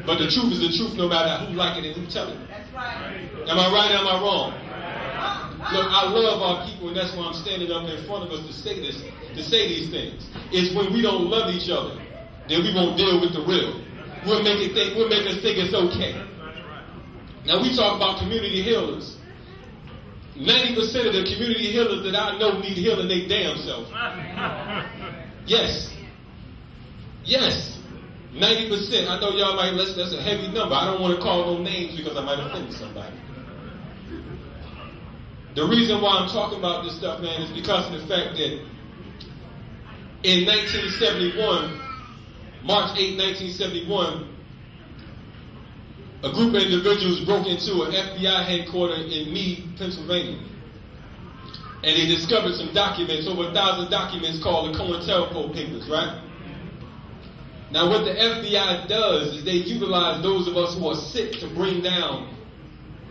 But the truth is the truth no matter who like it and who tell it. That's right. Am I right or am I wrong? Look, I love our people, and that's why I'm standing up in front of us to say this, to say these things. It's when we don't love each other that we won't deal with the real. We'll make us think it's okay. Now we talk about community healers. 90% of the community healers that I know need healing their damn self. Yes. Yes. 90%. I know y'all might, that's a heavy number. I don't want to call no names because I might offend somebody. The reason why I'm talking about this stuff, man, is because of the fact that in 1971, March 8, 1971, a group of individuals broke into an FBI headquarters in Meade, Pennsylvania. And they discovered some documents, over 1,000 documents called the Cointelpro papers, right? Now what the FBI does is they utilize those of us who are sick to bring down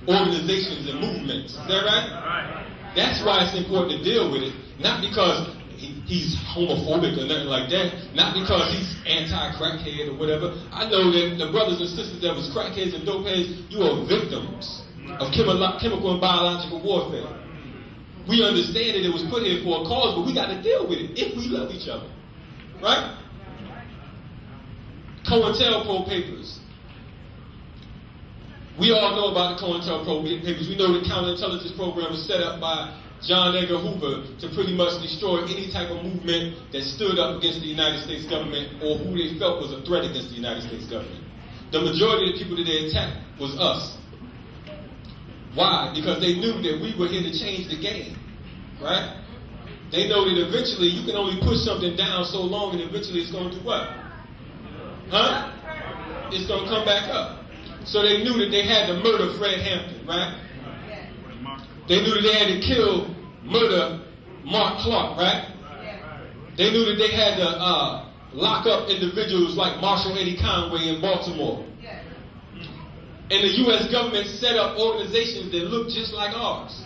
organizations and movements. Is that right? That's why it's important to deal with it. Not because he's homophobic or nothing like that. Not because he's anti-crackhead or whatever. I know that the brothers and sisters that was crackheads and dopeheads, you are victims of chemical and biological warfare. We understand that it was put here for a cause, but we got to deal with it if we love each other. Right? Cointelpro papers. We all know about the Cointelpro papers. We know the counterintelligence program was set up by John Edgar Hoover to pretty much destroy any type of movement that stood up against the United States government or who they felt was a threat against the United States government. The majority of the people that they attacked was us. Why? Because they knew that we were here to change the game, right? They know that eventually you can only push something down so long and eventually it's going to do what? Huh? It's going to come back up. So they knew that they had to murder Fred Hampton, right? They knew that they had to murder Mark Clark, right? They knew that they had to lock up individuals like Marshall Eddie Conway in Baltimore. And the U.S. government set up organizations that look just like ours.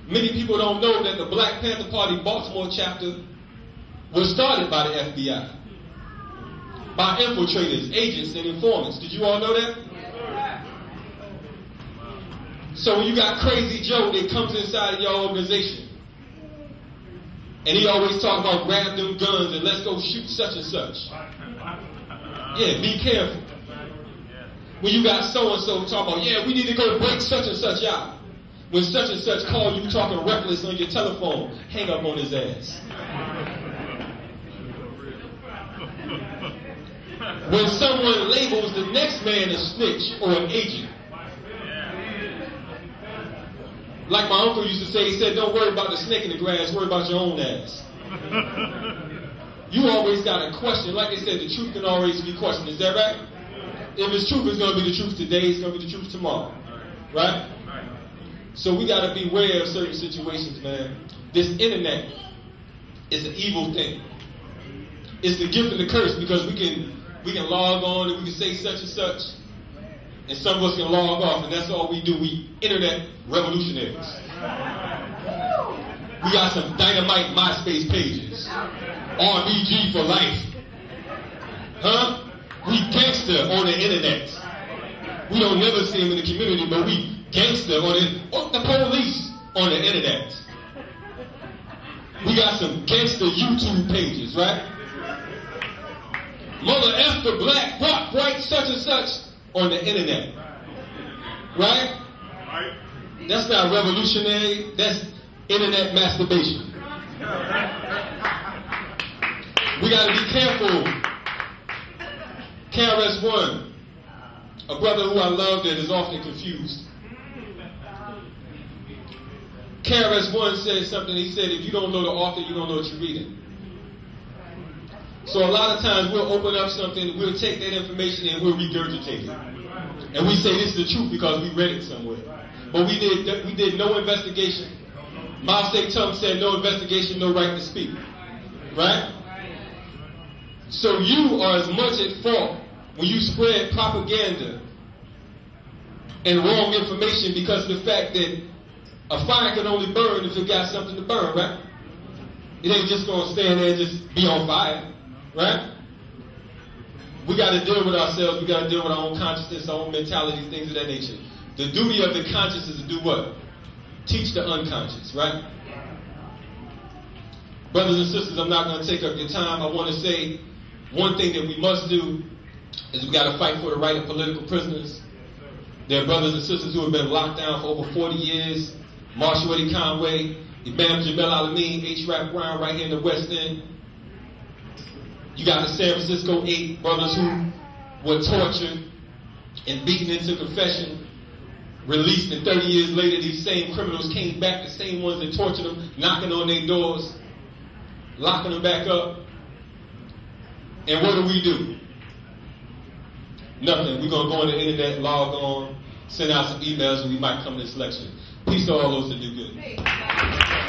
Many people don't know that the Black Panther Party Baltimore chapter was started by the FBI. By infiltrators, agents, and informants. Did you all know that? So when you got Crazy Joe that comes inside of your organization, and he always talk about grab them guns and let's go shoot such and such. Yeah, be careful. When you got so-and-so talking about, yeah, we need to go break such and such out. When such and such call you talking reckless on your telephone, hang up on his ass. When someone labels the next man a snitch or an agent. Like my uncle used to say, he said, don't worry about the snake in the grass, worry about your own ass. You always got a question. Like I said, the truth can always be questioned. Is that right? If it's truth, it's going to be the truth today, it's going to be the truth tomorrow. Right? So we got to be aware of certain situations, man. This internet is an evil thing. It's the gift and the curse because we can log on and we can say such and such, and some of us can log off, and that's all we do. We internet revolutionaries. We got some dynamite MySpace pages. RBG for life. Huh? We gangster on the internet. We don't never see them in the community, but we gangster on the police on the internet. We got some gangster YouTube pages, right? Mother F the black, rock, right, such and such on the internet. Right? That's not revolutionary, that's internet masturbation. We gotta be careful. KRS-One, a brother who I love that is often confused. KRS-One said something, he said, if you don't know the author, you don't know what you're reading. So a lot of times we'll open up something, we'll take that information and we'll regurgitate it. And we say this is the truth because we read it somewhere. But we did no investigation. Mao Zedong said no investigation, no right to speak. Right? So you are as much at fault when you spread propaganda and wrong information because of the fact that a fire can only burn if it got something to burn, right? It ain't just going to stand there and just be on fire, right? we got to deal with ourselves. We got to deal with our own consciousness, our own mentality, things of that nature. The duty of the conscious is to do what? Teach the unconscious, right? Brothers and sisters, I'm not going to take up your time. I want to say one thing that we must do is we got to fight for the right of political prisoners. There are brothers and sisters who have been locked down for over 40 years. Marshall Eddie Conway, Imam Jamel Alameen, H. Rap Brown right here in the West End. You got the San Francisco 8 brothers who were tortured and beaten into confession, released, and 30 years later these same criminals came back, the same ones that tortured them, knocking on their doors, locking them back up. And what do? Nothing. We're going to go on the internet, log on, send out some emails, and we might come to this lecture. Peace to all those that do good.